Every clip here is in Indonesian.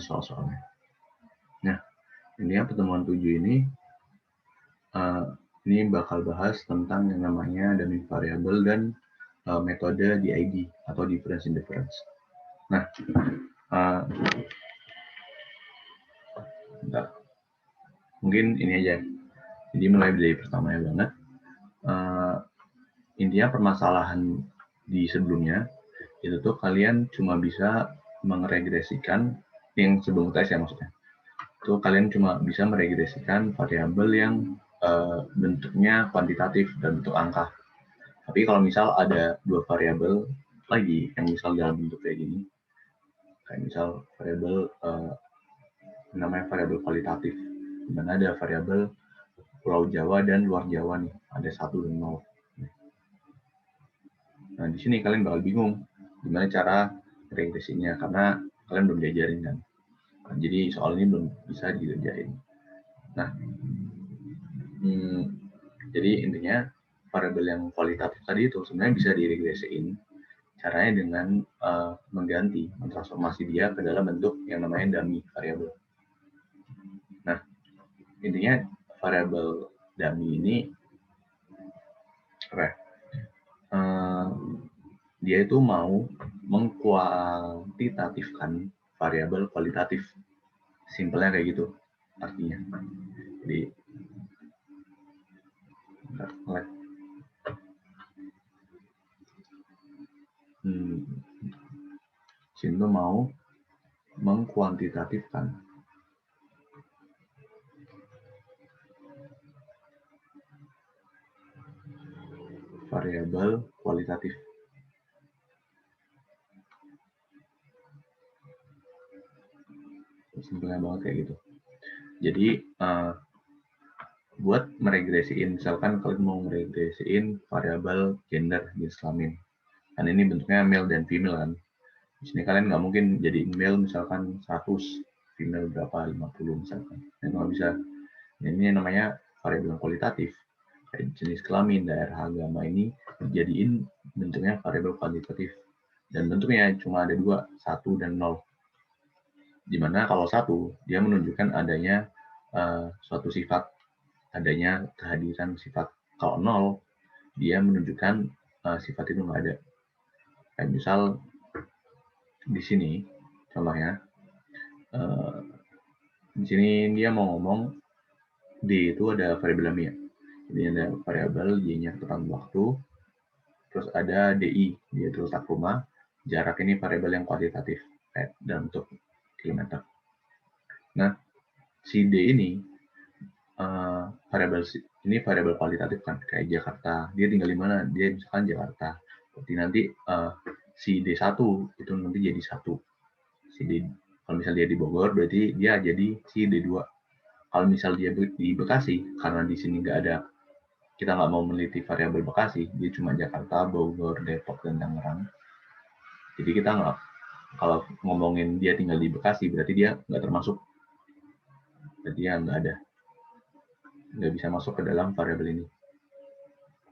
soal-soalnya. Nah, intinya pertemuan 7 ini bakal bahas tentang yang namanya dummy variable dan metode DID atau difference indifference. Nah, mungkin ini aja. Jadi mulai dari pertamanya banget. Intinya permasalahan di sebelumnya itu tuh kalian cuma bisa meregresikan yang sebelum tes ya maksudnya. Itu kalian cuma bisa meregresikan variabel yang bentuknya kuantitatif dan bentuk angka. Tapi kalau misal ada dua variabel lagi yang misal dalam bentuk kayak gini, kayak misal variabel namanya variabel kualitatif, di mana ada variabel Pulau Jawa dan luar Jawa nih, ada 1 dan 0. Nah, di sini kalian bakal bingung gimana cara regresinya karena kalian belum diajarin kan. Nah, jadi soal ini belum bisa diajarin. Nah, jadi intinya variabel yang kualitatif tadi itu sebenarnya bisa diregresiin. Caranya dengan mentransformasi dia ke dalam bentuk yang namanya dummy variabel. Nah, intinya variabel dummy ini dia itu mau mengkuantitatifkan variabel kualitatif. Simpelnya kayak gitu artinya. Jadi sini mau mengkuantitatifkan variabel kualitatif. Simpelnya banget kayak gitu. Jadi buat meregresiin, misalkan kalian mau meregresiin variabel gender jenis kelamin. Kan ini bentuknya male dan female kan. Di sini kalian nggak mungkin jadi male misalkan 100, female berapa 50 misalkan. Itu nggak bisa. Ini namanya variabel kualitatif. Kayak jenis kelamin, daerah, agama ini dijadiin bentuknya variabel kuantitatif. Dan bentuknya cuma ada dua, 1 dan 0. Dimana kalau 1, dia menunjukkan adanya suatu sifat, adanya kehadiran sifat. Kalau 0, dia menunjukkan sifat itu nggak ada. Kayak misal di sini, contohnya, di sini dia mau ngomong D itu ada variabel dummy ya. Jadi ada variabel Y-nya keterangan waktu, terus ada DI, yaitu letak rumah. Jarak ini variabel yang kuantitatif, dalam bentuk kilometer. Nah, si D ini variabel kualitatif kan, kayak Jakarta. Dia tinggal di mana? Dia misalkan Jakarta. Berarti nanti si D1 itu nanti jadi 1. Si D, kalau misal dia di Bogor, berarti dia jadi si D2. Kalau misal dia di Bekasi, karena di sini nggak ada, kita nggak mau meneliti variabel Bekasi, dia cuma Jakarta, Bogor, Depok, dan Tangerang. Jadi kita nggak, kalau ngomongin dia tinggal di Bekasi, berarti dia nggak termasuk. Berarti dia nggak ada. Nggak bisa masuk ke dalam variabel ini.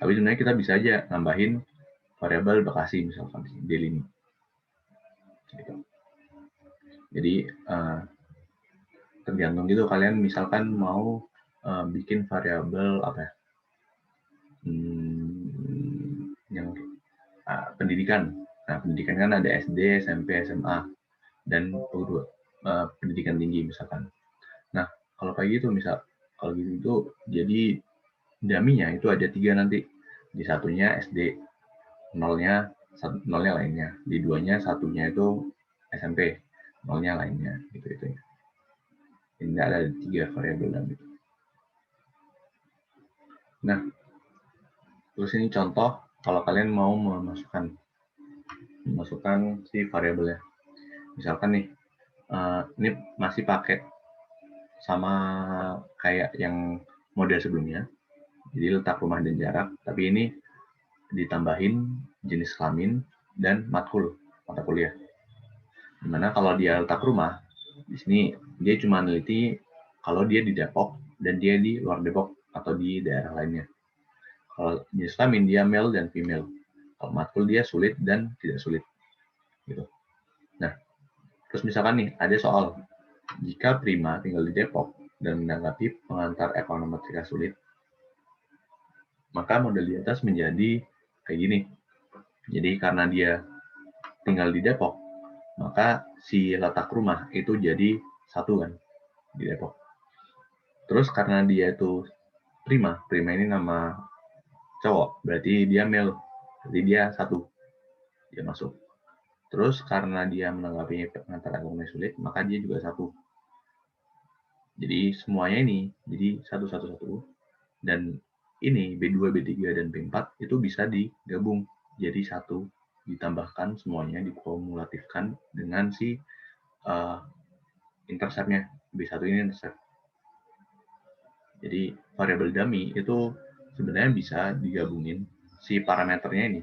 Tapi sebenarnya kita bisa aja nambahin variabel Bekasi, misalkan D ini. Gitu. Jadi, tergantung gitu kalian misalkan mau bikin variabel apa ya? Yang pendidikan. Nah, pendidikan kan ada SD, SMP, SMA, dan pendidikan tinggi misalkan. Nah, kalau kayak gitu kalau gitu jadi dummy-nya itu ada 3 nanti. Di satunya SD, nolnya lainnya. Di 2-nya satunya itu SMP, nolnya lainnya, gitu ya. Ini ada 3 variabel dummy. Nah, terus ini contoh kalau kalian mau memasukkan si variabelnya. Misalkan nih, ini masih pakai sama kayak yang model sebelumnya. Jadi letak rumah dan jarak, tapi ini ditambahin jenis kelamin dan matkul mata kuliah. Dimana kalau dia letak rumah, di sini dia cuma neliti kalau dia di Depok dan dia di luar Depok atau di daerah lainnya. Kalau jenis kelamin dia male dan female. Kalau matkul dia sulit dan tidak sulit. Gitu. Nah, terus misalkan nih ada soal Jika Prima tinggal di Depok dan menanggapi pengantar ekonometria sulit, maka model di atas menjadi kayak gini. Jadi karena dia tinggal di Depok, maka si letak rumah itu jadi 1 kan di Depok. Terus karena dia itu Prima ini nama cowok, berarti dia male, jadi dia 1, dia masuk. Terus karena dia menanggapi pengantar ekonomi sulit, maka dia juga 1. Jadi semuanya ini jadi 1, 1, 1. Dan ini B2, B3, dan B4 itu bisa digabung jadi 1, ditambahkan semuanya, dikumulatifkan dengan si intercept-nya. B1 ini intercept. Jadi variabel dummy itu sebenarnya bisa digabungin si parameternya ini.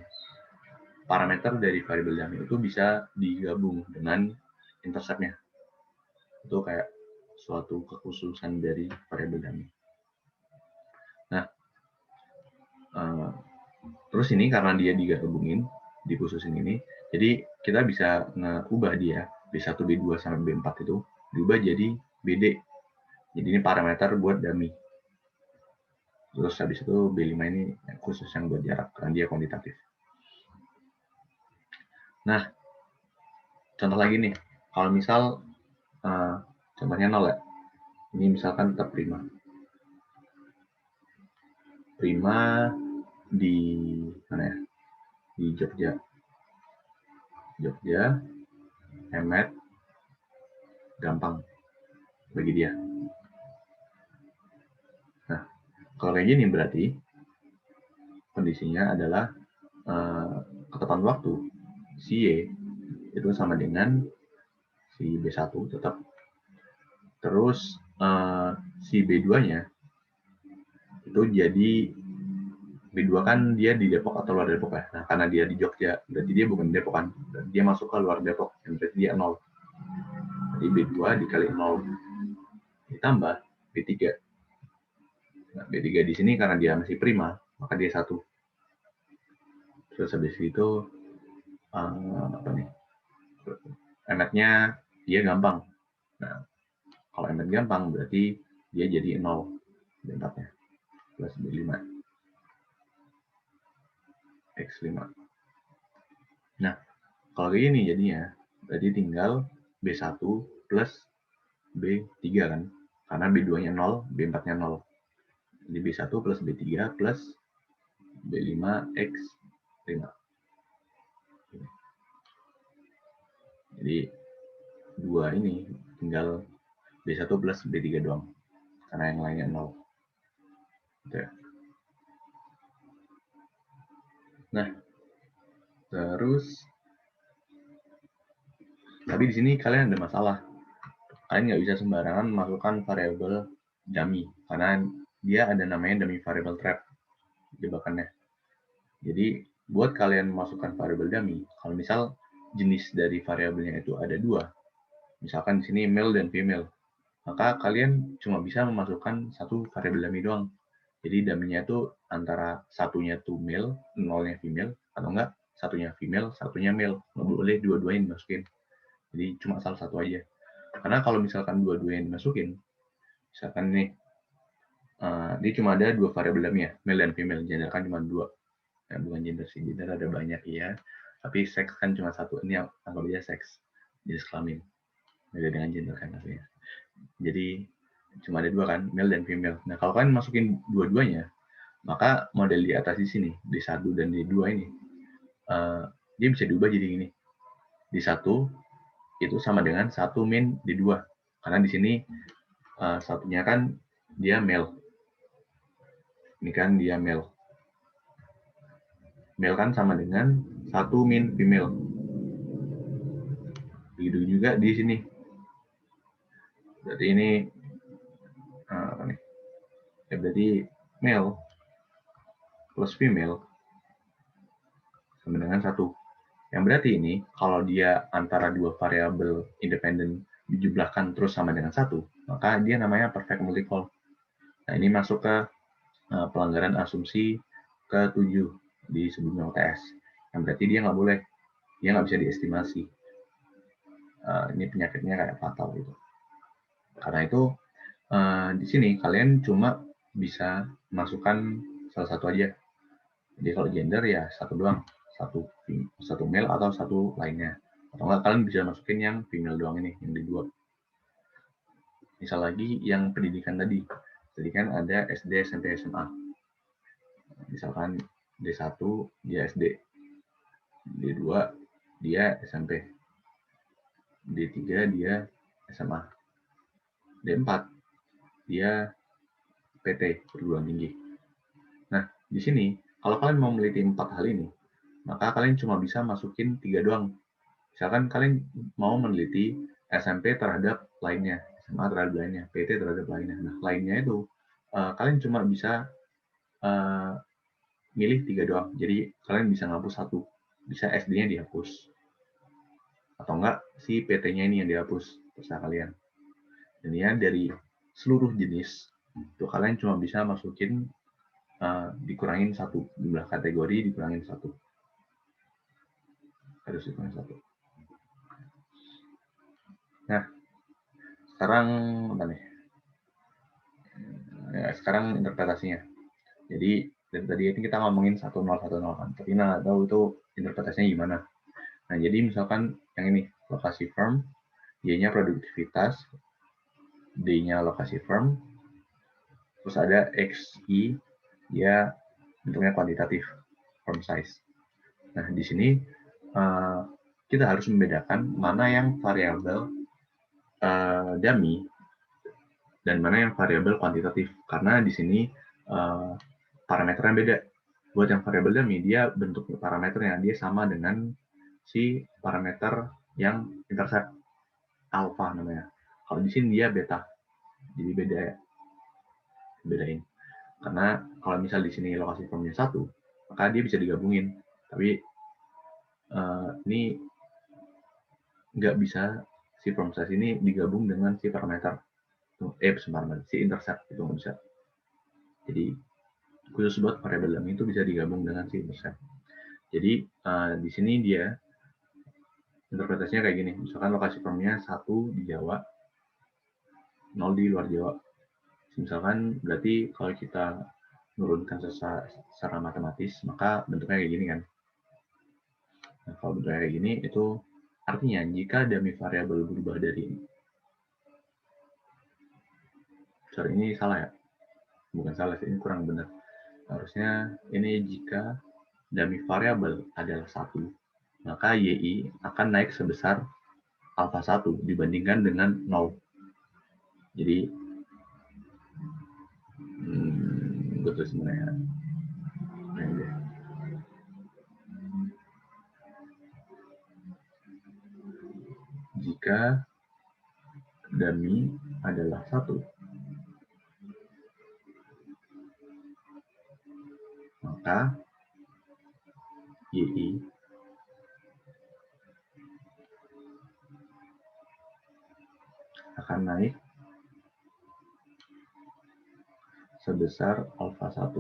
Parameter dari variabel dummy itu bisa digabung dengan intercept-nya. Itu kayak suatu kekhususan dari variabel dummy. Nah, terus ini karena dia digabungin, dikhususin ini, jadi kita bisa ngubah dia B1, B2, sampai B4 itu diubah jadi BD. Jadi ini parameter buat dummy. Terus habis itu B5 ini khusus yang buat jarak, karena dia kuantitatif. Nah, contoh lagi nih, kalau misal contohnya 0 ya, ini misalkan tetap Prima. Prima di mana ya? Di Jogja. Hemat, gampang bagi dia. Nah, kalau kayak gini berarti kondisinya adalah ketepatan waktu si Y itu sama dengan si B1 tetap. Terus si B2-nya itu jadi B2 kan dia di Depok atau luar Depok ya. Nah, karena dia di Jogja, berarti dia bukan Depok kan. Dia masuk ke luar Depok, berarti dia 0. Jadi B2 dikali 0 ditambah B3. Nah, B3 di sini karena dia masih prima, maka dia 1. Terus habis itu apa nih? Emetnya dia gampang. Nah, kalau emet gampang berarti dia jadi 0 B4-nya plus B5 X5. Nah, kalau kayak gini jadinya berarti tinggal B1 plus B3 kan, karena B2-nya 0, B4-nya 0. Jadi B1 plus B3 plus B5 X5. Jadi 2 ini tinggal B1 plus B3 doang, karena yang lainnya 0. Gitu ya. Nah, terus tapi di sini kalian ada masalah. Kalian nggak bisa sembarangan masukkan variabel dummy, karena dia ada namanya dummy variable trap jebakannya. Jadi buat kalian masukkan variabel dummy, kalau misal jenis dari variabelnya itu ada 2, misalkan di sini male dan female, maka kalian cuma bisa memasukkan 1 variabel dummy doang. Jadi dummy-nya itu antara satunya tuh male, 0-nya female, atau enggak satunya female, satunya male. Nggak boleh dua-duanya dimasukin. Jadi cuma salah satu aja. Karena kalau misalkan dua-duanya dimasukin, misalkan nih, dia cuma ada 2 variabel dummy ya, male dan female, gender kan cuma 2. Nah, bukan gender sih, gender ada banyak ya, tapi seks kan cuma 1. Ini anggap aja seks, jenis kelamin, beda dengan gender kan aslinya. Jadi cuma ada 2 kan, male dan female. Nah, kalau kalian masukin dua-duanya, maka model di atas di sini, D1 dan D2 ini, dia bisa diubah jadi gini. D1 itu sama dengan 1 min D2. Karena di sini satunya kan dia male. Ini kan dia male. Male kan sama dengan 1 min female. Begitu juga di sini. Berarti ini apa nih? Ya, berarti male plus female sama dengan 1. Yang berarti ini kalau dia antara 2 variabel independen dijumlahkan terus sama dengan 1, maka dia namanya perfect multiple. Nah, ini masuk ke pelanggaran asumsi ke-7 di sebelumnya UTS. Yang berarti dia nggak boleh, dia nggak bisa diestimasi. Ini penyakitnya kayak fatal gitu. Karena itu di sini kalian cuma bisa masukkan salah satu aja. Jadi kalau gender ya satu doang, satu male atau satu lainnya. Atau enggak kalian bisa masukin yang female doang ini, yang di dua. Misal lagi yang pendidikan tadi kan ada SD, SMP, SMA. Misalkan D1 dia SD, D2 dia SMP, D3 dia SMA, D4 dia PT, perguruan tinggi. Nah, di sini kalau kalian mau meneliti 4 hal ini, maka kalian cuma bisa masukin 3 doang. Misalkan kalian mau meneliti SMP terhadap lainnya, SMA terhadap lainnya, PT terhadap lainnya. Nah, lainnya itu kalian cuma bisa milih 3 doang. Jadi kalian bisa ngapus satu, bisa SD-nya dihapus, atau enggak si PT-nya ini yang dihapus, terserah kalian. Dan ya dari seluruh jenis itu kalian cuma bisa masukin dikurangin satu, jumlah kategori dikurangin satu, harus dikurangin satu. Nah, sekarang apa nih? Ya, sekarang interpretasinya. Jadi dari tadi ini kita ngomongin 1010 kan, tapi nggak tahu itu interpretasinya gimana. Nah, jadi misalkan yang ini lokasi firm, Y-nya produktivitas, D-nya lokasi firm, terus ada XI, dia bentuknya kuantitatif, firm size. Nah, di sini kita harus membedakan mana yang variabel dummy dan mana yang variabel kuantitatif, karena di sini parameternya beda. Buat yang variabel dummy, dia bentuk parameternya dia sama dengan si parameter yang intercept, alpha namanya. Kalau di sini dia beta, jadi beda ya, bedain. Karena kalau misal di sini lokasi formnya 1, maka dia bisa digabungin. Tapi ini nggak bisa si form size ini digabung dengan si parameter, si intercept itu nggak bisa. Jadi khusus buat variabel dummy itu bisa digabung dengan si intercept. Jadi di sini dia interpretasinya kayak gini. Misalkan lokasi formnya 1 di Jawa, 0 di luar Jawa. Misalkan berarti kalau kita menurunkan secara matematis, maka bentuknya kayak gini kan. Nah, kalau bentuknya kayak gini, itu artinya jika dummy variabel berubah dari ini salah ya? Bukan salah sih, ini kurang benar. Harusnya ini jika dummy variabel adalah 1, maka YI akan naik sebesar alpha 1 dibandingkan dengan 0. Jadi betul sebenarnya. Jika dummy adalah 1, maka YI akan naik sebesar alpha 1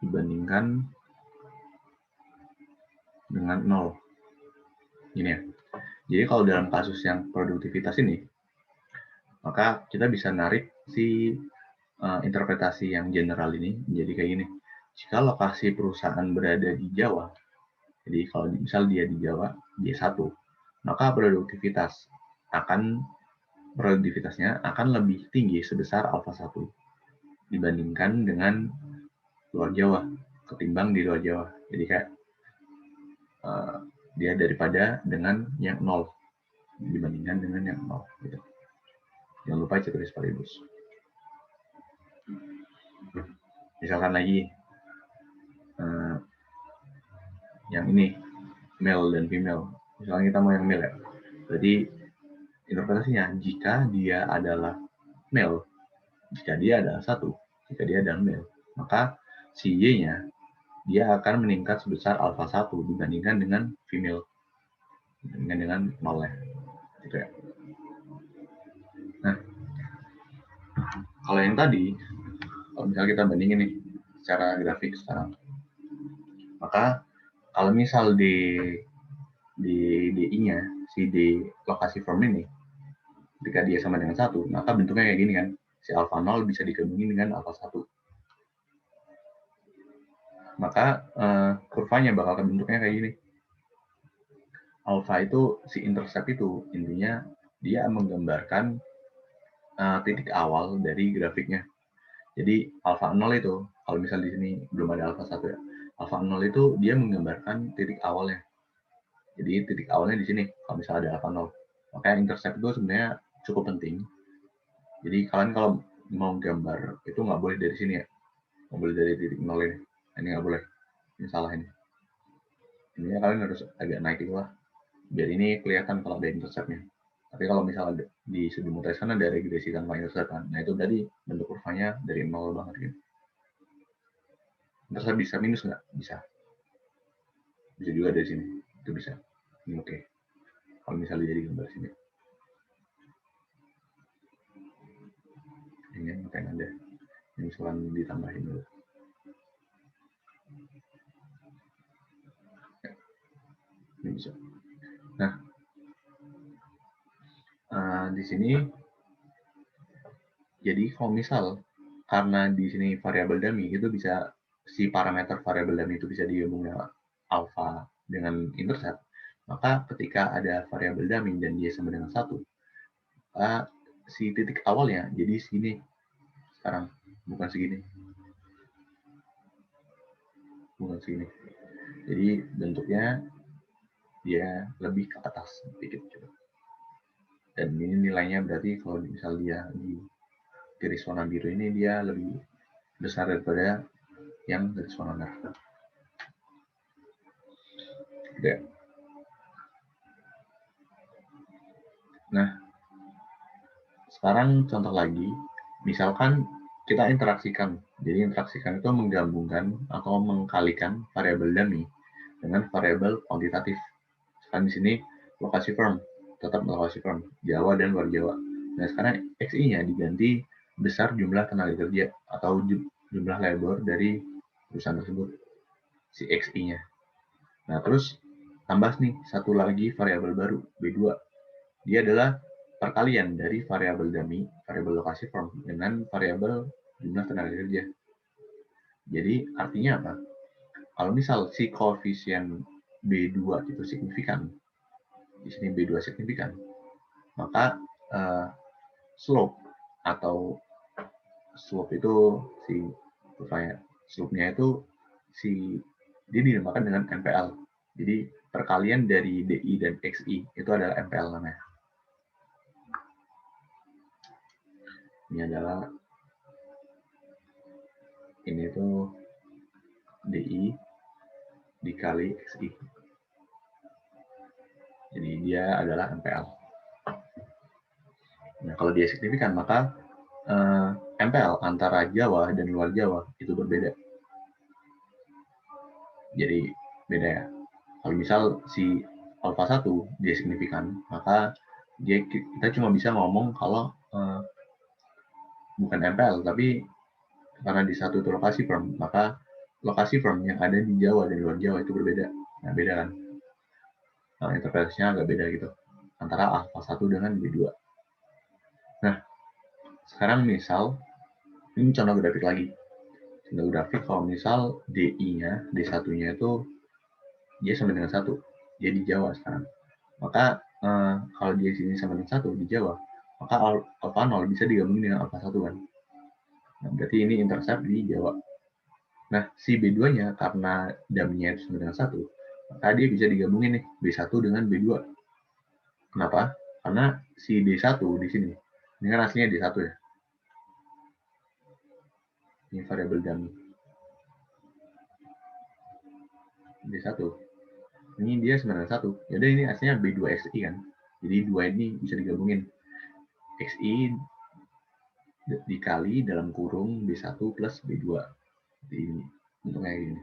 dibandingkan dengan 0. Ini ya. Jadi kalau dalam kasus yang produktivitas ini, maka kita bisa narik si interpretasi yang general ini menjadi kayak gini. Jika lokasi perusahaan berada di Jawa, jadi kalau misal dia di Jawa, dia 1, maka produktivitasnya akan lebih tinggi sebesar alpha 1 dibandingkan dengan luar Jawa, ketimbang di luar Jawa. Jadi kayak dia daripada dengan yang 0 dibandingkan dengan yang 0 gitu. Jangan lupa ceturis paribus. Misalkan lagi yang ini male dan female. Misalnya kita mau yang male ya. Jadi interpretasinya jika dia adalah male, jika dia adalah 1, jika dia adalah male, maka si Y-nya dia akan meningkat sebesar alpha 1 dibandingkan dengan female, dengan 0 ya. Gitu ya. Nah, kalau yang tadi, kalau misalnya kita bandingin nih secara grafik sekarang, maka kalau misal di di DI-nya, si D lokasi form ini, ketika dia sama dengan 1, maka bentuknya kayak gini kan. Si alfa 0 bisa digabungin dengan alfa 1. Maka kurvanya bakal bentuknya kayak gini. Alfa itu si intercept itu, intinya dia menggambarkan titik awal dari grafiknya. Jadi alfa 0 itu, kalau misal di sini belum ada alfa 1 ya, alfa 0 itu dia menggambarkan titik awalnya. Jadi titik awalnya di sini, kalau misal ada alfa 0. Makanya intercept itu sebenarnya cukup penting. Jadi kalian kalau mau gambar itu nggak boleh dari sini ya, nggak boleh dari titik 0 ini. Ini nggak boleh, ini salah ini. Ini kalian harus agak naik itu lah, biar ini kelihatan kalau ada interceptnya. Tapi kalau misalnya di studi mutation ada regresi tanpa intercept, nah itu berarti bentuk kurvanya dari 0 banget gitu. Intercept bisa minus nggak? Bisa. Bisa juga dari sini, itu bisa. Ini oke. Kalau misalnya jadi gambar sini. Ini ngapain ada? Ini misalkan ditambahin dulu. Ini bisa. Nah, di sini jadi kalau misal karena di sini variabel dummy itu bisa si parameter variabel dummy itu bisa digabung dengan alpha dengan intercept, maka ketika ada variabel dummy dan dia sama dengan 1, maka si titik awalnya jadi segini sekarang, bukan segini. Bukan segini. Jadi bentuknya dia lebih ke atas sedikit gitu. Dan ini nilainya berarti kalau misal dia di garis warna biru ini dia lebih besar daripada yang garis warna merah. Oke. Nah, sekarang contoh lagi, misalkan kita interaksikan. Jadi interaksikan itu menggabungkan atau mengkalikan variabel dummy dengan variabel kuantitatif. Sekarang di sini lokasi firm, tetap lokasi firm, Jawa dan luar Jawa. Nah, sekarang XI-nya diganti besar jumlah tenaga kerja atau jumlah labor dari perusahaan tersebut, si XI-nya. Nah, terus tambah nih satu lagi variabel baru, B2. Dia adalah perkalian dari variabel dummy, variabel lokasi firm, dengan variabel jumlah tenaga kerja. Jadi artinya apa? Kalau misal si koefisien B2 itu signifikan, di sini B2 signifikan, maka slope atau slope itu si slope-nya itu dia dinamakan dengan NPL. Jadi perkalian dari DI dan XI itu adalah NPL namanya. Ini tuh DI dikali XI. Jadi dia adalah NPL. Nah, kalau dia signifikan, maka NPL antara Jawa dan luar Jawa itu berbeda. Jadi beda ya. Kalau misal si alfa 1 dia signifikan, maka kita cuma bisa ngomong kalau bukan NPL, tapi karena di satu itu lokasi firm, maka lokasi firm yang ada di Jawa dan luar Jawa itu berbeda. Nah, beda kan? Nah, interpretasinya agak beda gitu antara alfa 1 dengan B2. Nah, sekarang misal ini contoh grafik lagi. Contoh grafik kalau misal DI-nya, D1-nya itu dia sama dengan 1. Dia di Jawa sekarang. Maka kalau dia sini sama dengan 1 di Jawa, maka alfa 0 bisa digabungin dengan alfa 1 kan. Nah, berarti ini intercept di Jawa. Nah, si B2-nya karena dummy-nya itu sama dengan 1, maka dia bisa digabungin nih, B1 dengan B2. Kenapa? Karena si D1 di sini, ini kan aslinya D1 ya. Ini variabel dummy. D1. Ini dia sama dengan 1. Jadi ini aslinya B2XI kan. Jadi 2 ini bisa digabungin. XI dikali dalam kurung B1 plus B2. Ini bentuknya kayak gini.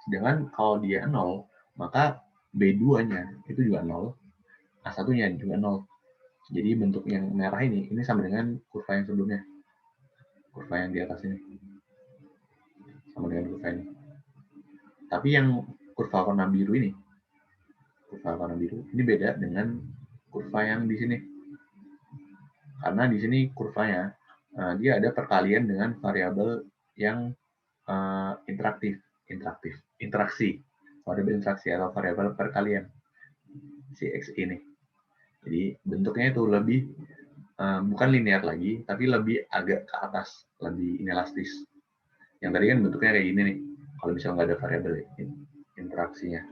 Sedangkan kalau dia 0, maka B2-nya itu juga 0, A1-nya juga 0. Jadi bentuk yang merah ini sama dengan kurva yang sebelumnya. Kurva yang di atas ini. Sama dengan kurva ini. Tapi yang kurva warna biru ini, kurva warna biru ini beda dengan kurva yang di sini. Karena di sini kurvanya dia ada perkalian dengan variabel yang interaksi, variabel interaksi atau variabel perkalian si x ini. Jadi bentuknya itu lebih bukan linear lagi, tapi lebih agak ke atas, lebih inelastis. Yang tadi kan bentuknya kayak gini nih, kalau misalnya nggak ada variabel interaksinya.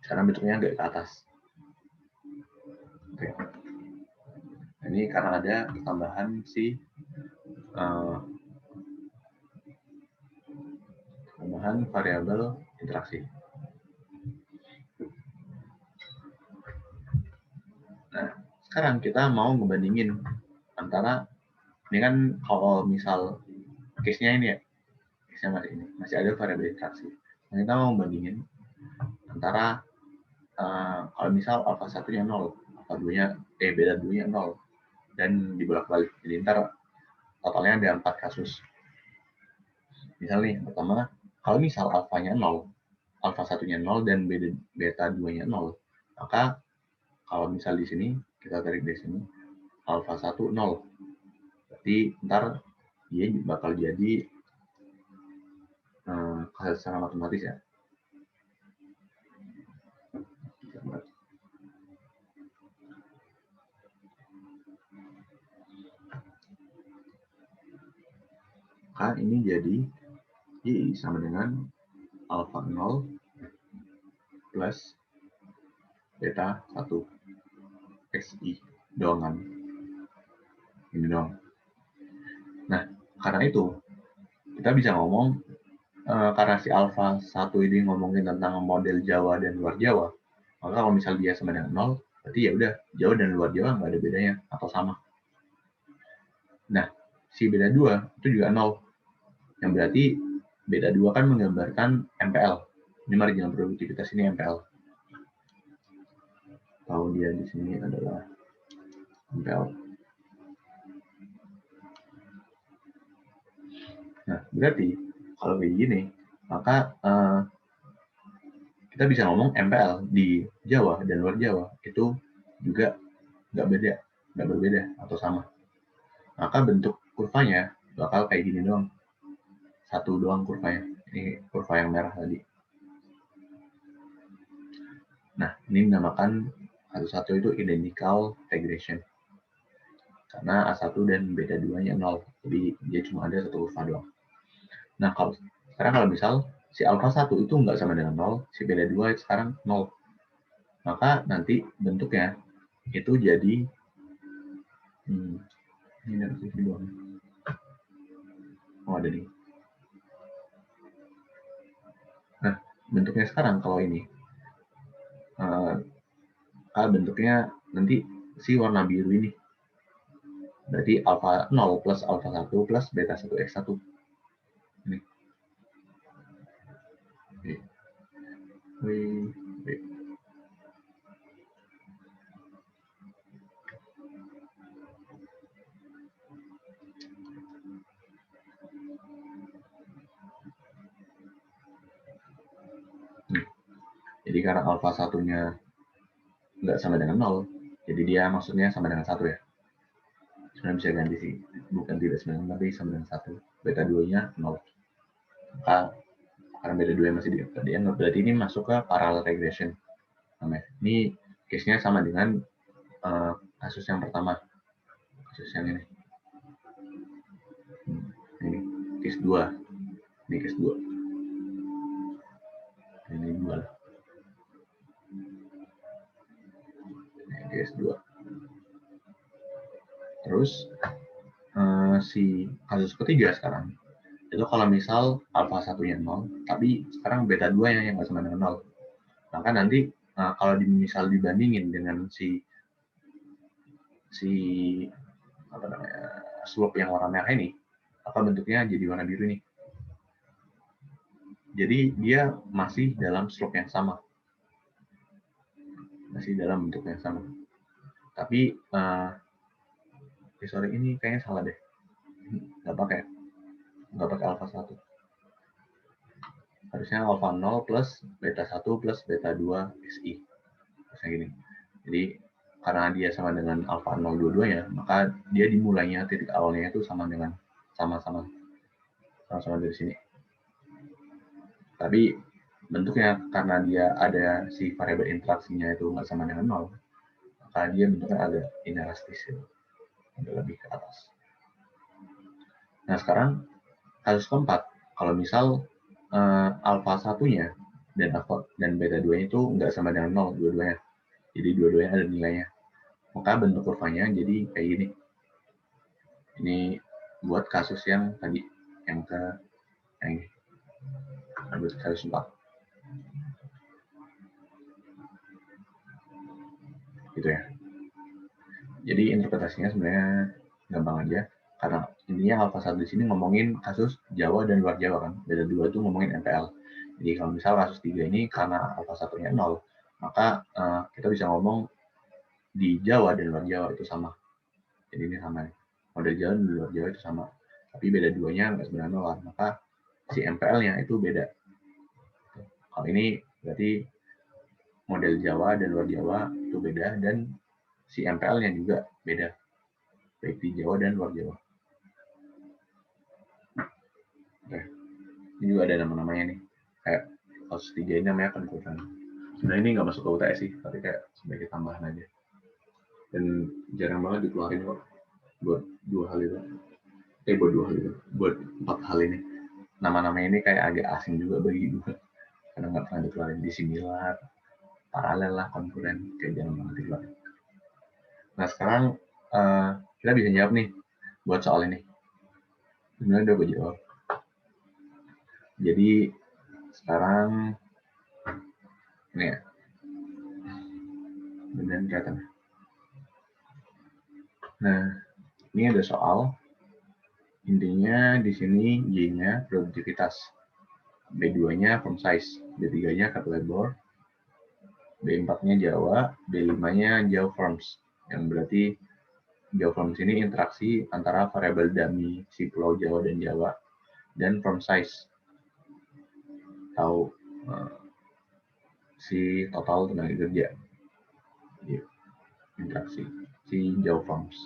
Sekarang bentuknya agak ke atas. Oke. Ini karena ada tambahan si tambahan variabel interaksi. Nah, sekarang kita mau ngebandingin antara ini kan kalau misal case-nya ini ya, case-nya masih ada variabel interaksi. Nah, kita mau bandingin antara kalau misal alpha 1-nya 0, alpha 2-nya beta 2-nya 0 dan dibolak-balik. Jadi ntar totalnya ada 4 kasus. Misal nih, pertama, kalau misal alfanya 0, alpha 1-nya 0 dan beta 2-nya 0, maka kalau misal di sini kita tarik di sini alpha 1 0. Berarti ntar dia bakal jadi secara matematis ya. Maka ini jadi I sama dengan alpha 0 plus beta 1 xi doangan. Ini dong. Nah, karena itu kita bisa ngomong karena si alpha 1 ini ngomongin tentang model Jawa dan luar Jawa, maka kalau misal dia sama dengan 0, berarti ya udah Jawa dan luar Jawa nggak ada bedanya atau sama. Nah, si beta 2 itu juga 0. Yang berarti beta 2 kan menggambarkan MPL. Ini marginal produktivitas ini MPL. Tahu dia di sini adalah MPL. Nah, berarti kalau kayak gini, maka kita bisa ngomong MPL di Jawa dan luar Jawa itu juga nggak berbeda atau sama. Maka bentuk kurvanya bakal kayak gini doang. Satu doang kurvanya. Ini kurva yang merah tadi. Nah, ini dinamakan satu-satu itu identical regression. Karena A1 dan beta 2-nya 0. Jadi dia cuma ada satu kurva doang. Nah, sekarang kalau misal si alpha 1 itu nggak sama dengan 0, si beta 2 sekarang 0. Maka nanti bentuknya itu jadi ini dari sisi doang. Oh, ada nih. Nah, bentuknya sekarang kalau ini bentuknya nanti si warna biru ini. Berarti alpha 0 plus alpha 1 plus beta 1 x1. Ini. Jadi karena alpha 1-nya nggak sama dengan 0, jadi dia maksudnya sama dengan 1 ya. Sebenarnya bisa ganti sih, bukan tidak sama dengan, tapi sama dengan 1. Beta 2-nya 0. Maka karena beta 2 masih dianggap, berarti ini masuk ke parallel regression. Ini case-nya sama dengan kasus yang pertama. Kasus yang ini. Ini case 2. Ini case 2. Ini 2 lah. Ini case 2. Terus si kasus ketiga sekarang itu kalau misal alpha 1-nya 0, tapi sekarang beta 2-nya yang nggak sama dengan 0. Maka nanti kalau misal dibandingin dengan si apa namanya, slope yang warna merah ini, maka bentuknya jadi warna biru nih. Jadi dia masih dalam slope yang sama. Masih dalam bentuk yang sama. Tapi sorry, ini kayaknya salah deh. Nggak pakai alpha 1. harusnya alpha 0 plus beta 1 plus beta 2 XI. Harusnya gini. Jadi karena dia sama dengan alpha 0 dua-duanya, maka dia dimulainya titik awalnya itu sama dengan sama-sama dari sini. Tapi bentuknya karena dia ada si variabel interaksinya itu nggak sama dengan 0, maka dia bentuknya agak inelastis gitu. Agak lebih ke atas. Nah sekarang kasus keempat, kalau misal alpha satunya dan beta 2 itu nggak sama dengan 0 dua-duanya. Jadi dua-duanya ada nilainya. Maka bentuk kurvanya jadi kayak gini. Ini buat kasus yang tadi, yang ini. Buat kasus 4. Gitu ya. Jadi interpretasinya sebenarnya gampang aja. Karena intinya alpha 1 di sini ngomongin kasus Jawa dan luar Jawa kan. Beta 2 itu ngomongin MPL. Jadi kalau misal kasus 3 ini karena alpha 1-nya 0, maka kita bisa ngomong di Jawa dan luar Jawa itu sama. Jadi ini sama nih. Model Jawa dan luar Jawa itu sama. Tapi beda 2-nya nggak sebenarnya 0, maka si MPL-nya itu beda. Kalau ini berarti model Jawa dan luar Jawa itu beda, dan si MPL-nya juga beda, baik di Jawa dan luar Jawa. Oke. Ini juga ada nama-namanya nih. Kayak kasus 3 ini namanya konkuren. Sebenarnya ini nggak masuk ke UTS sih, tapi kayak sebagai tambahan aja. Dan jarang banget dikeluarin kok buat 2 hal itu. Buat 4 hal ini. Nama-nama ini kayak agak asing juga bagi gue. Karena nggak pernah dikeluarin. Disimilar, paralel lah, konkuren, kayak jarang banget dikeluarin. Nah sekarang kita bisa jawab nih buat soal ini. Sebenarnya udah gue jawab. Jadi sekarang ini ya, beneran kelihatan. Nah ini ada soal. Intinya di sini Y-nya produktivitas, B2-nya firm size, B3-nya cut labor, B4-nya Jawa, B5-nya Jawa firms. Yang berarti Jawa firms ini interaksi antara variabel dummy si pulau Jawa dan Jawa dan firm size, atau si total tenaga kerja. Interaksi si Jawa firms.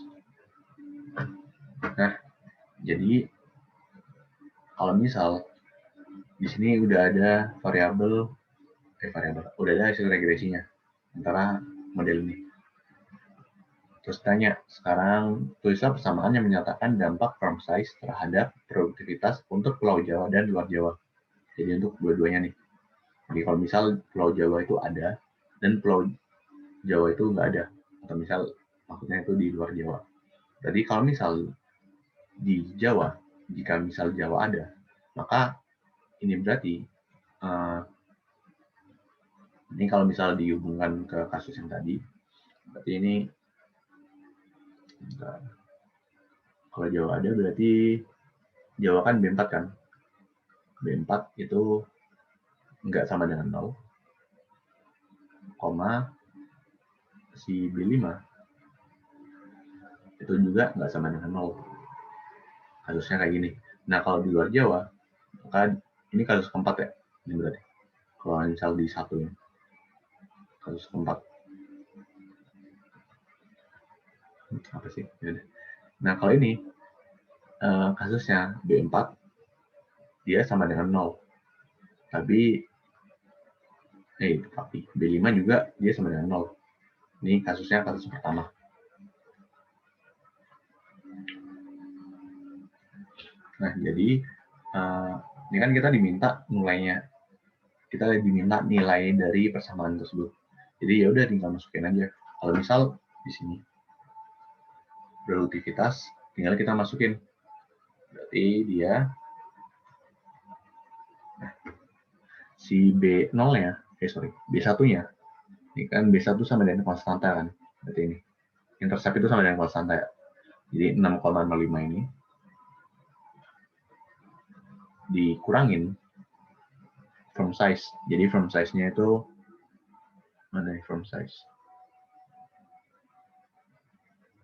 Nah, jadi kalau misal di sini udah ada variabel, udah ada hasil regresinya antara model ini. Terus tanya, sekarang tulislah persamaan yang menyatakan dampak firm size terhadap produktivitas untuk Pulau Jawa dan luar Jawa. Jadi untuk dua-duanya nih. Jadi kalau misal Pulau Jawa itu ada dan Pulau Jawa itu nggak ada, atau misal maksudnya itu di luar Jawa. Jadi kalau misal di Jawa, jika misal Jawa ada, maka ini berarti ini kalau misal dihubungkan ke kasus yang tadi, berarti ini kalau Jawa ada berarti Jawa kan B4 kan. B4 itu nggak sama dengan 0, si B5 itu juga nggak sama dengan 0. Kasusnya kayak gini. Nah kalau di luar Jawa, maka ini kasus keempat ya. Ini berarti. Kalau misal di satu ini. Kasus keempat. Apa sih? Nah kalau ini, kasusnya B4, dia sama dengan 0. Tapi B5 juga dia sama dengan 0. Ini kasusnya kasus pertama. Nah, jadi ini kan kita diminta nilainya. Kita diminta nilai dari persamaan tersebut. Jadi ya udah tinggal masukin aja. Kalau misal di sini produktivitas, tinggal kita masukin. Berarti dia si B0-nya, B1-nya. Ini kan B1 sama dengan konstanta kan. Berarti ini. Intercept itu sama dengan konstanta ya. Jadi 6,05 ini dikurangin firm size. Jadi firm size-nya itu mana nih firm size?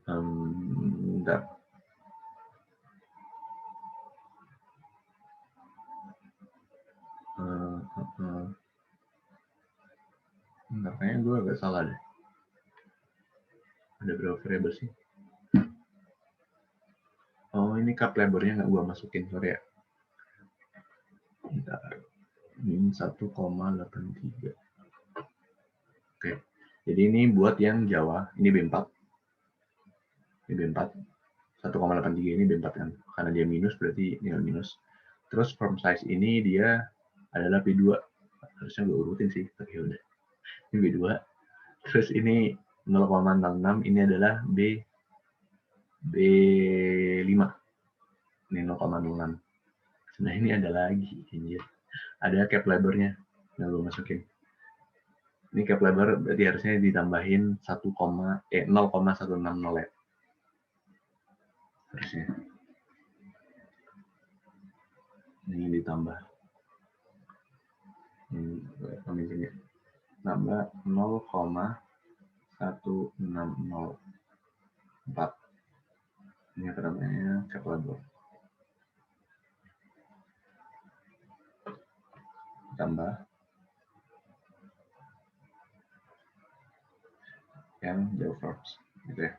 Bentar. Bentar, kayaknya gue agak salah deh. Ada berapa variabel sih? Oh, ini cup labornya nggak gue masukin, sorry ya. Bentar. Min 1,83. Oke. Jadi ini buat yang Jawa, ini B4. Ini B4. 1,83 ini B4 kan. Karena dia minus berarti nilai minus. Terus form size ini dia adalah B2. Harusnya gue urutin sih, tapi udah. Ini B2. Terus ini 0,06, ini adalah B5. Ini 0,06. Nah ini ada lagi, anjir. Ada cap labornya yang gue masukin. Ini cap labor berarti harusnya ditambahin 0,160 ya. Harusnya. Ini ditambah. Ini sini. Nambah 0,1604. Ini apa namanya? Cap labor. Tambah yang Java Forms gitu ya.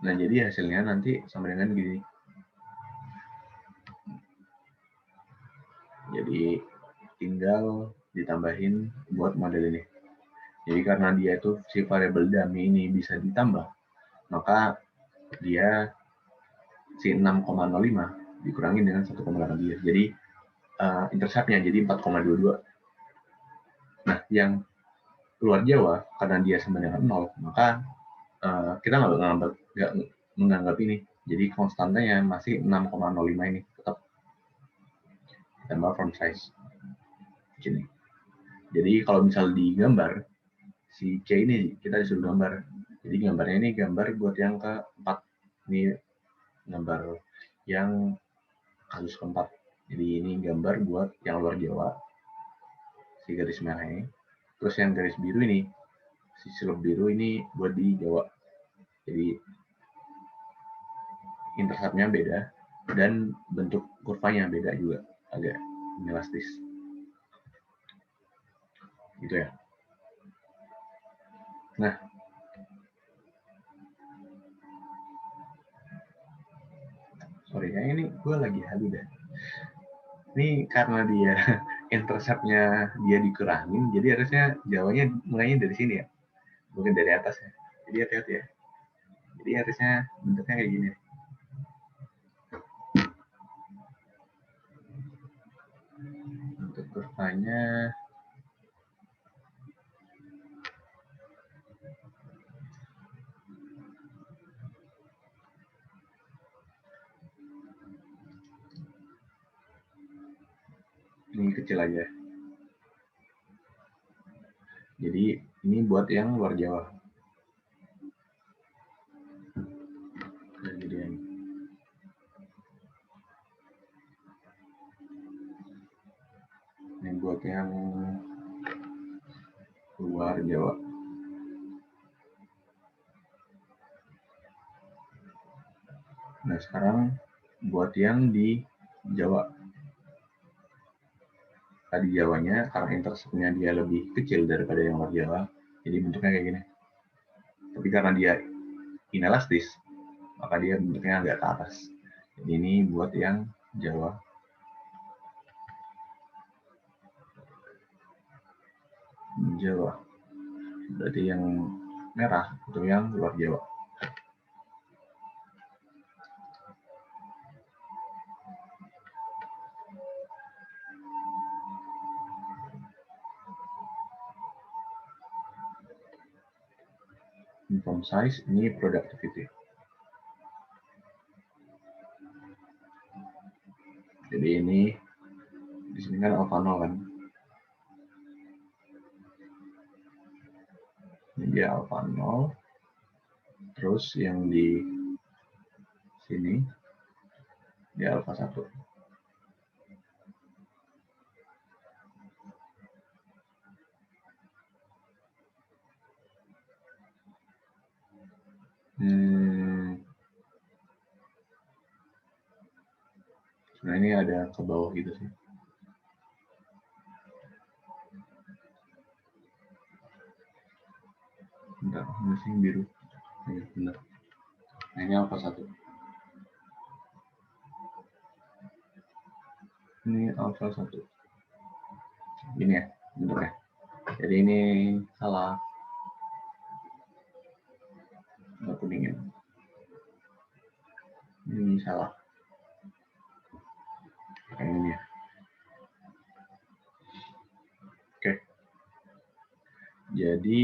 Nah, jadi hasilnya nanti sama dengan gini. Jadi tinggal ditambahin buat model ini. Jadi karena dia itu si variabel dummy ini bisa ditambah, maka dia si 6,05 dikurangin dengan 1,83. Jadi interceptnya jadi 4,22. Nah, yang luar Jawa karena dia sama dengan 0, maka kita nggak menganggap ini. Jadi konstantanya masih 6,05 ini tetap tambah font size. Gini. Jadi kalau misal digambar si C ini kita disuruh gambar. Jadi gambarnya ini gambar buat yang keempat. Ini gambar yang kasus keempat. Jadi ini gambar buat yang luar Jawa. Si garis merah ini. Terus yang garis biru ini, si silup biru ini buat di Jawa. Jadi interceptnya beda dan bentuk kurvanya beda juga, agak inelastis. Gitu ya. Nah, sorry, kayaknya ini gue lagi halu deh. Ini karena dia interceptnya dia dikurangin, jadi harusnya Jawanya mulainya dari sini ya, bukan dari atas ya. Jadi hati-hati ya. Jadi harusnya bentuknya kayak gini. Untuk kurvanya ini kecil aja. Jadi ini buat yang luar Jawa. Jadi ini buat yang luar Jawa. Nah sekarang buat yang di Jawa. Tadi Jawanya karena interceptnya dia lebih kecil daripada yang luar Jawa, jadi bentuknya kayak gini. Tapi karena dia inelastis, maka dia bentuknya agak ke atas. Jadi ini buat yang Jawa. Jawa. Berarti yang merah itu yang luar Jawa. Inform size ini productivity. Jadi ini di sini kan alpha 0 kan. Ini dia alpha 0. Terus yang di sini dia alpha 1. Nah ini ada ke bawah gitu sih. Bentar, masih biru. Ya, benar. Nah, ini alpha 1. Ini alpha 1. Gini ya, bentuknya. Jadi ini salah. Nggak kuningin. Ini salah. Yang ini ya. Oke. Jadi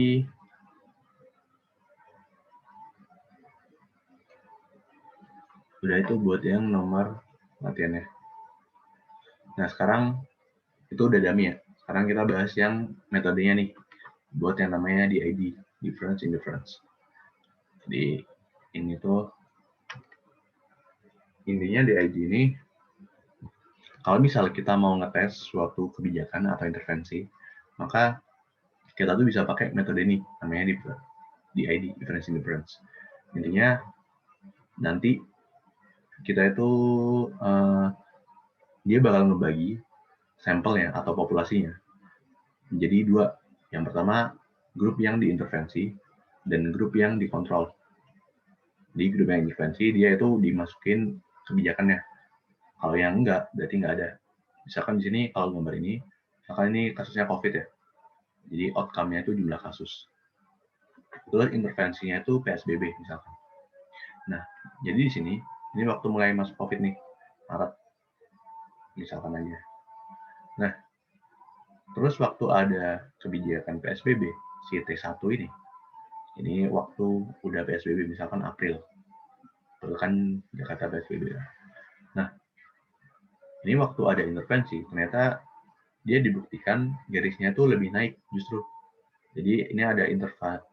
udah itu buat yang nomor latihannya. Nah, sekarang itu udah dummy ya. Sekarang kita bahas yang metodenya nih. Buat yang namanya DID, Difference Indifference. Jadi ini tuh intinya DID ini kalau misal kita mau ngetes suatu kebijakan atau intervensi, maka kita tuh bisa pakai metode ini, namanya DID, Difference Indifference. Intinya nanti kita itu dia bakal ngebagi sampelnya atau populasinya menjadi dua. Yang pertama, grup yang diintervensi dan grup yang dikontrol. Di grup yang diintervensi, dia itu dimasukin kebijakannya. Kalau yang enggak, berarti enggak ada. Misalkan di sini, kalau gambar ini, misalkan ini kasusnya COVID ya. Jadi outcome-nya itu jumlah kasus. Terus intervensinya itu PSBB misalkan. Nah, jadi di sini, ini waktu mulai masuk COVID nih, Maret. Misalkan aja. Nah, terus waktu ada kebijakan PSBB, si T1 ini waktu udah PSBB, misalkan April. Itu kan Jakarta PSBB. Nah, ini waktu ada intervensi, ternyata dia dibuktikan garisnya tuh lebih naik justru. Jadi ini ada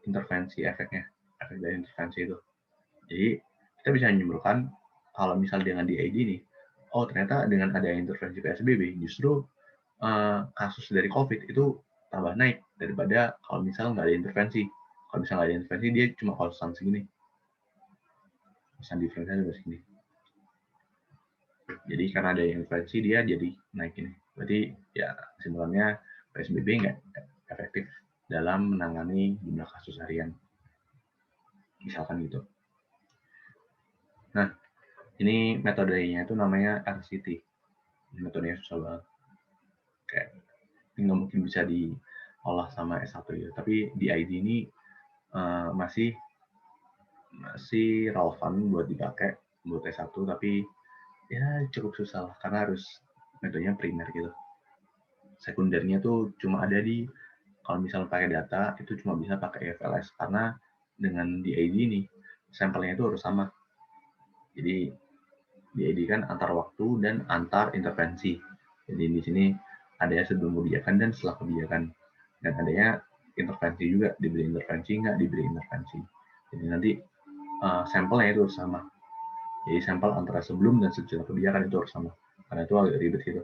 intervensi efeknya, efek dari intervensi itu. Jadi kita bisa menyimpulkan kalau misal dengan DID nih, oh ternyata dengan ada intervensi PSBB justru kasus dari COVID itu tambah naik daripada kalau misal nggak ada intervensi. Kalau misal nggak ada intervensi dia cuma konstan segini. Konstan diferensinya juga segini. Jadi karena ada intervensi dia jadi naik ini. Berarti ya kesimpulannya PSBB nggak efektif dalam menangani jumlah kasus harian. Misalkan gitu. Nah, ini metodenya itu namanya RCT. Metodenya susah banget. Kayak ini nggak mungkin bisa diolah sama S1 ya. Tapi DID ini masih relevan buat dipakai buat S1, tapi ya cukup susah lah karena harus metodenya primer gitu. Sekundernya tuh cuma ada di kalau misalnya pakai data itu cuma bisa pakai FLS karena dengan DID ini sampelnya itu harus sama. Jadi DID kan antar waktu dan antar intervensi. Jadi di sini ada sebelum kebijakan dan setelah kebijakan. Dan adanya intervensi juga, diberi intervensi nggak diberi intervensi. Jadi nanti sampelnya itu harus sama. Jadi sampel antara sebelum dan sesudah kebijakan itu harus sama. Karena itu agak ribet gitu.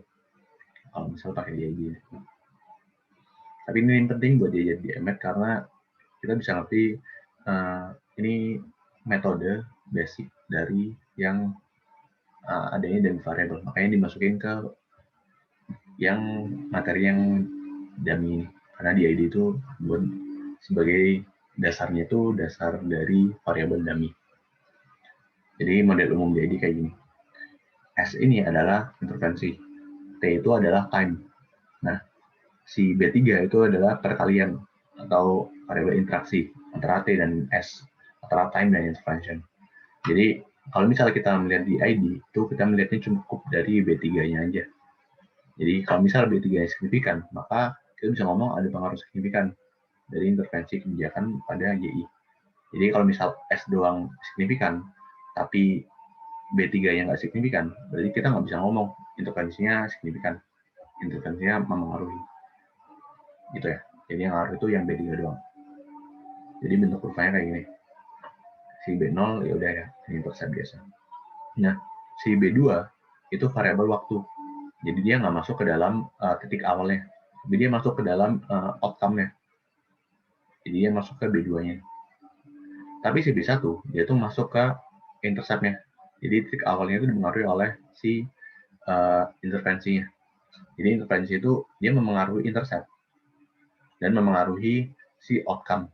Kalau misalnya pakai DID. Tapi ini yang penting buat dia jadi EMET karena kita bisa ngerti ini metode basic dari yang adanya dari variabel. Makanya dimasukin ke yang materi yang dummy ini. Karena DID itu buat sebagai dasarnya itu dasar dari variabel dummy. Jadi model umum DID kayak gini. S ini adalah intervensi. T itu adalah time. Nah, si B3 itu adalah perkalian atau variabel interaksi antara T dan S, antara time dan intervention. Jadi, kalau misalnya kita melihat di ID, itu kita melihatnya cukup dari B3-nya aja. Jadi, kalau misalnya B3-nya signifikan, maka kita bisa ngomong ada pengaruh signifikan dari intervensi kebijakan pada YI. Jadi, kalau misal S doang signifikan, tapi B3-nya nggak signifikan, berarti kita nggak bisa ngomong intervensinya signifikan. Intervensinya mempengaruhi. Gitu ya. Jadi yang ngaruh itu yang B3 doang. Jadi bentuk kurvanya kayak gini. Si B0 ya udah ya, ini intercept biasa. Nah, si B2 itu variabel waktu. Jadi dia nggak masuk ke dalam titik awalnya. Jadi dia masuk ke dalam outcome-nya. Jadi dia masuk ke B2-nya. Tapi si B1 dia tuh masuk ke intercept-nya. Jadi titik awalnya itu dipengaruhi oleh si intervensinya. Jadi intervensi itu dia memengaruhi intercept dan memengaruhi si outcome.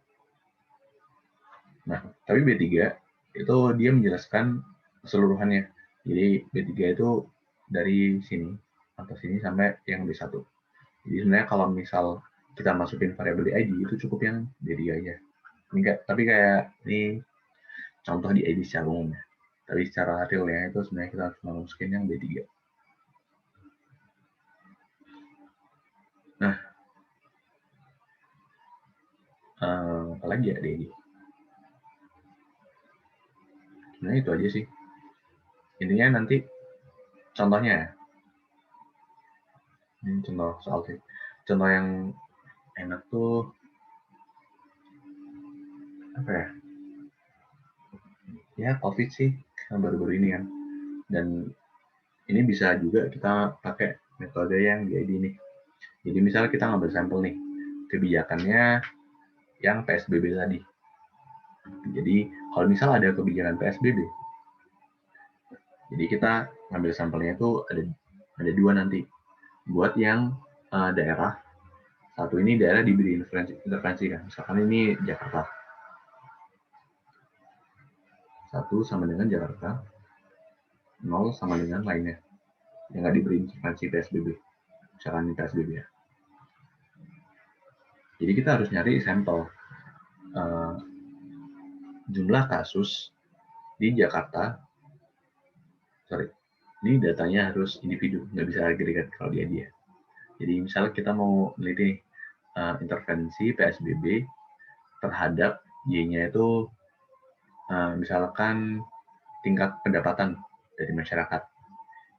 Nah, tapi B3 itu dia menjelaskan keseluruhannya. Jadi B3 itu dari sini atau sini sampai yang B1. Jadi sebenarnya kalau misal kita masukin variabel di ID itu cukup yang B3 aja. Tapi kayak ini contoh di ID secara umum ya. Tapi secara realnya itu sebenarnya kita harus masukin yang B3. Nah, apa lagi ya di ID? Sebenarnya itu aja sih. Intinya nanti contohnya ya. Ini contoh soal sih. Contoh yang enak tuh apa ya? Ya COVID sih yang baru-baru ini kan. Dan ini bisa juga kita pakai metode yang di ID ini. Jadi misalnya kita ngambil sampel nih, kebijakannya yang PSBB tadi. Jadi kalau misal ada kebijakan PSBB, jadi kita ngambil sampelnya itu ada dua nanti. Buat yang daerah, satu ini daerah diberi intervensi kan. Misalkan ini Jakarta. Satu sama dengan Jakarta, 0 sama dengan lainnya. Yang nggak diberi intervensi PSBB. Misalkan ini PSBB ya. Jadi kita harus nyari sampel jumlah kasus di Jakarta. Sorry, ini datanya harus individu, nggak bisa agregat kalau dia. Jadi misalnya kita mau meneliti intervensi PSBB terhadap Y-nya itu misalkan tingkat pendapatan dari masyarakat.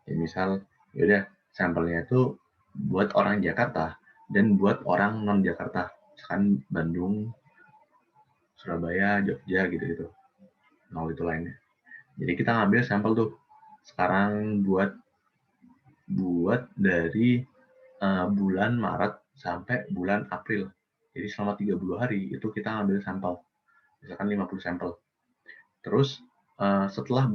Jadi misal, yaudah sampelnya itu buat orang Jakarta dan buat orang non Jakarta, misalkan Bandung, Surabaya, Jogja gitu-gitu. Nah itu lainnya. Jadi kita ngambil sampel tuh sekarang buat dari bulan Maret sampai bulan April. Jadi selama 30 hari itu kita ngambil sampel, misalkan 50 sampel. Terus setelah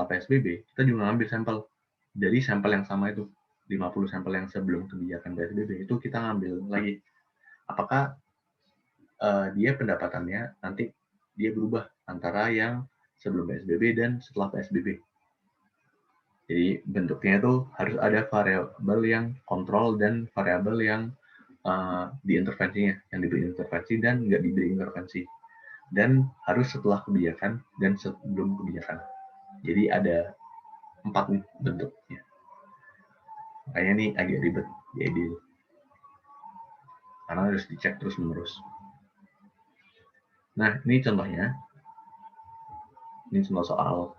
PSBB, kita juga ngambil sampel dari sampel yang sama itu, 50 sampel yang sebelum kebijakan PSBB itu kita ngambil lagi. Apakah dia pendapatannya nanti dia berubah antara yang sebelum PSBB dan setelah PSBB. Jadi bentuknya itu harus ada variabel yang kontrol dan variabel yang diintervensinya, yang diberi intervensi dan nggak diberi intervensi. Dan harus setelah kebijakan dan sebelum kebijakan. Jadi ada 4 nih bentuknya. Makanya ini agak ribet jadi karena harus dicek terus menerus. Nah, ini contohnya. Ini contoh soal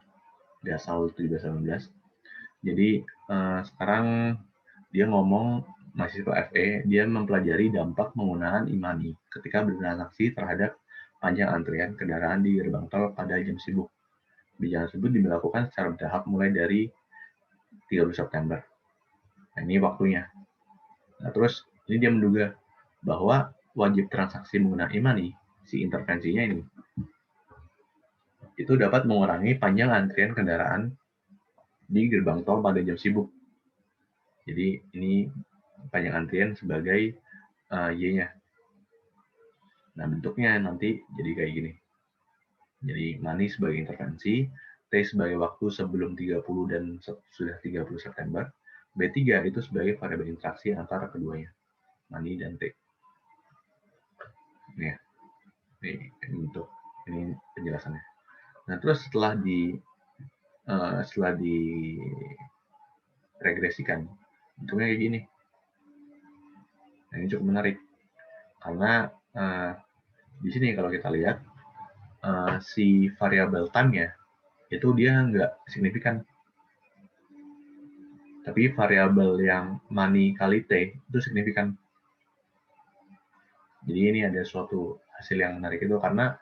Dasal 17-19. Jadi sekarang dia ngomong mahasiswa FE, dia mempelajari dampak penggunaan e-money ketika bertransaksi terhadap panjang antrian kendaraan di gerbang tol pada jam sibuk. Kebijakan tersebut diberlakukan secara bertahap mulai dari 30 September. Nah, ini waktunya. Nah, terus ini dia menduga bahwa wajib transaksi menggunakan e-money, si intervensinya ini, itu dapat mengurangi panjang antrian kendaraan di gerbang tol pada jam sibuk. Jadi ini panjang antrian sebagai Y-nya. Nah, bentuknya nanti jadi kayak gini. Jadi money sebagai intervensi, T sebagai waktu sebelum 30 dan sudah 30 September, B3 itu sebagai variabel interaksi antara keduanya, money dan T. Ini ya, ini bentuk, ini penjelasannya. Nah, terus setelah diregresikan, bentuknya kayak gini. Nah, ini cukup menarik karena di sini kalau kita lihat si variabel time-nya itu dia nggak signifikan, tapi variabel yang money kali T itu signifikan. Jadi ini ada suatu hasil yang menarik itu karena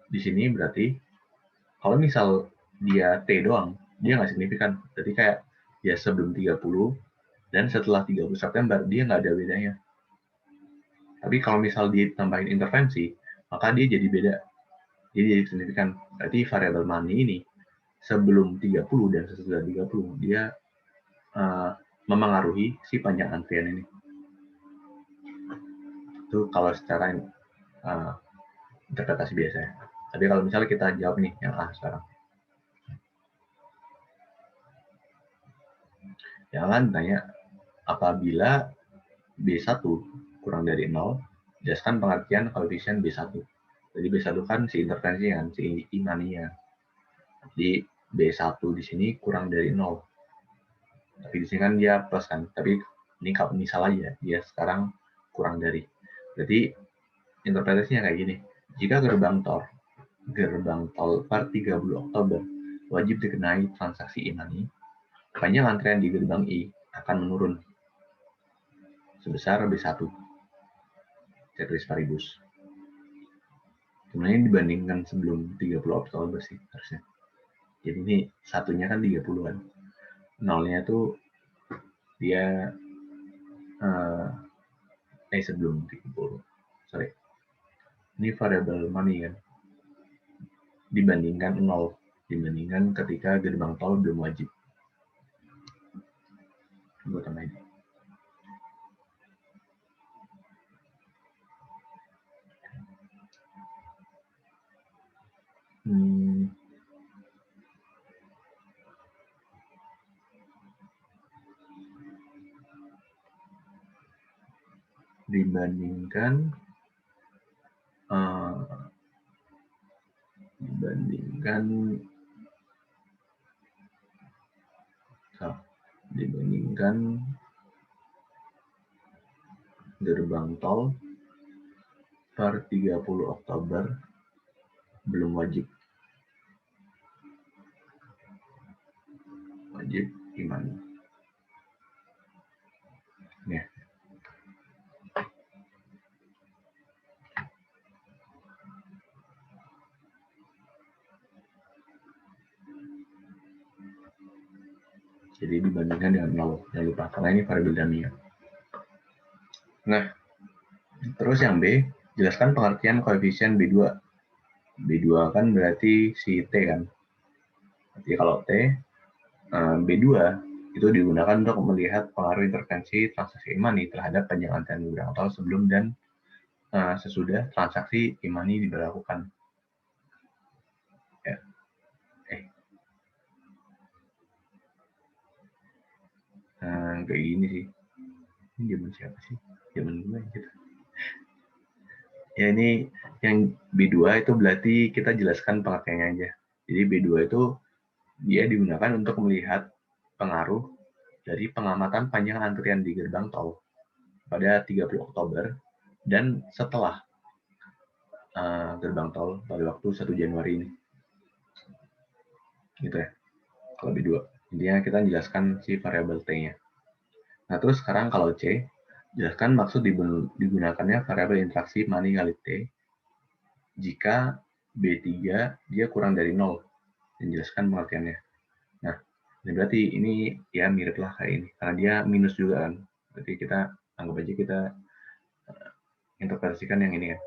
di sini berarti kalau misal dia T doang, dia nggak signifikan. Jadi kayak ya sebelum 30 dan setelah 30 September dia nggak ada bedanya. Tapi kalau misal ditambahin intervensi, maka dia jadi beda. Jadi signifikan. Berarti variabel money ini sebelum 30 dan sesudah 30 dia memengaruhi si panjang antrian ini. Itu kalau secara interpretasi biasa ya. Tapi kalau misalnya kita jawab nih yang A sekarang. Yang A ditanya, apabila B1 kurang dari 0, jelaskan pengertian koefisien B1. Jadi B1 kan si intervensi kan, si imaninya. Jadi B1 di sini kurang dari 0. Tapi di sini kan dia plus kan. Tapi ini kalau misal aja, dia sekarang kurang dari. Berarti interpretasinya kayak gini. Jika gerbang tol per 30 Oktober wajib dikenai transaksi imani, panjang antrean di gerbang I akan menurun sebesar B1 ceteris paribus. Sebenarnya dibandingkan sebelum 30 Oktober sih harusnya. Jadi ini satunya kan 30-an. Nolnya tuh dia sebelum 30. Sorry. Ini variable money kan. Dibandingkan 0. Dibandingkan ketika gerbang tol belum wajib. Gue tambahin. Dibandingkan gerbang tol per 30 Oktober belum wajib imani. Ya. Jadi dibandingkan dengan 0, jangan lupa karena ini variabel dummy. Nah, terus yang B, jelaskan pengertian koefisien B2. B2 kan berarti si T kan. Jadi kalau T, B2 itu digunakan untuk melihat pengaruh intervensi transaksi imani terhadap panjang antrean gerbang tol sebelum dan sesudah transaksi imani diberlakukan. Ya. Kayak gini sih. Ini zaman siapa sih? Zaman gue gitu. Ya ini yang B2 itu berarti kita jelaskan pengertiannya aja. Jadi B2 itu dia digunakan untuk melihat pengaruh dari pengamatan panjang antrian di gerbang tol pada 30 Oktober dan setelah gerbang tol pada waktu 1 Januari ini. Gitu ya. Kalau B2. Intinya kita jelaskan si variabel T-nya. Nah, terus sekarang kalau C, jelaskan maksud digunakannya variabel interaksi money kali T jika B3 dia kurang dari 0. Dan jelaskan pengertiannya. Nah, berarti ini ya mirip lah kayak ini. Karena dia minus juga kan. Berarti kita anggap aja kita interpretasikan yang ini ya.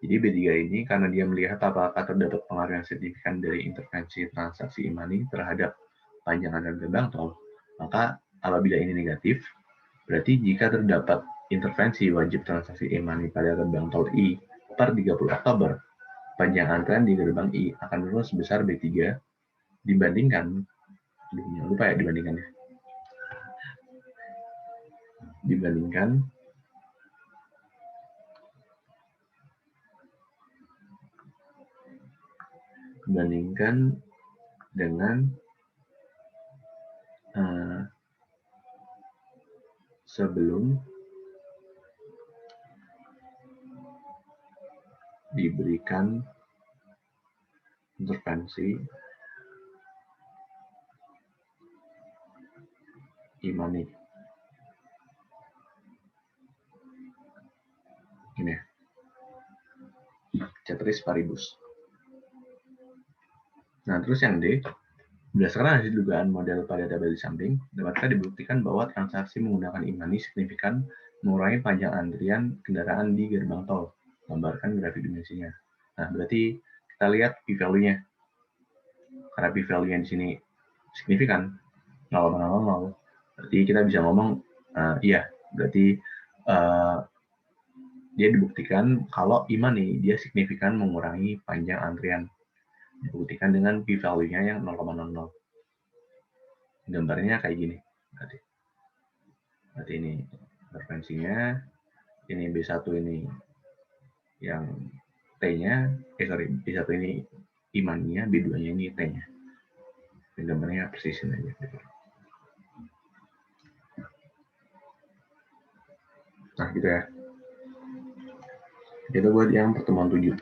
Jadi B3 ini karena dia melihat apakah terdapat pengaruh yang signifikan dari intervensi transaksi imani terhadap panjangan dan gerbang tol, maka apabila ini negatif, berarti jika terdapat intervensi wajib transaksi imani pada gerbang tol I per 30 Oktober, panjang antrean di gerbang I akan menurun sebesar B3 dibandingkan, jangan lupa ya dibandingkannya, dibandingkan dengan sebelum diberikan intervensi imani. Ini ya. Ceteris paribus. Nah, terus yang D, berdasarkan hasil dugaan model pada tabel di samping, dapatkah dibuktikan bahwa transaksi menggunakan imani signifikan mengurangi panjang antrian kendaraan di gerbang tol. Gambarkan grafik dimensinya. Nah, berarti kita lihat p-value-nya. Karena p-value-nya di sini signifikan, 0,00, berarti kita bisa ngomong, iya, berarti dia dibuktikan kalau iman nih, dia signifikan mengurangi panjang antrian. Dibuktikan dengan p-value-nya yang 0,00. Gambarnya kayak gini. Berarti ini frekuensinya, ini B1 ini yang T-nya, B1 ini imannya, B2-nya ini T-nya. Gambarnya precision aja. Nah, gitu ya. Itu buat yang pertemuan 7.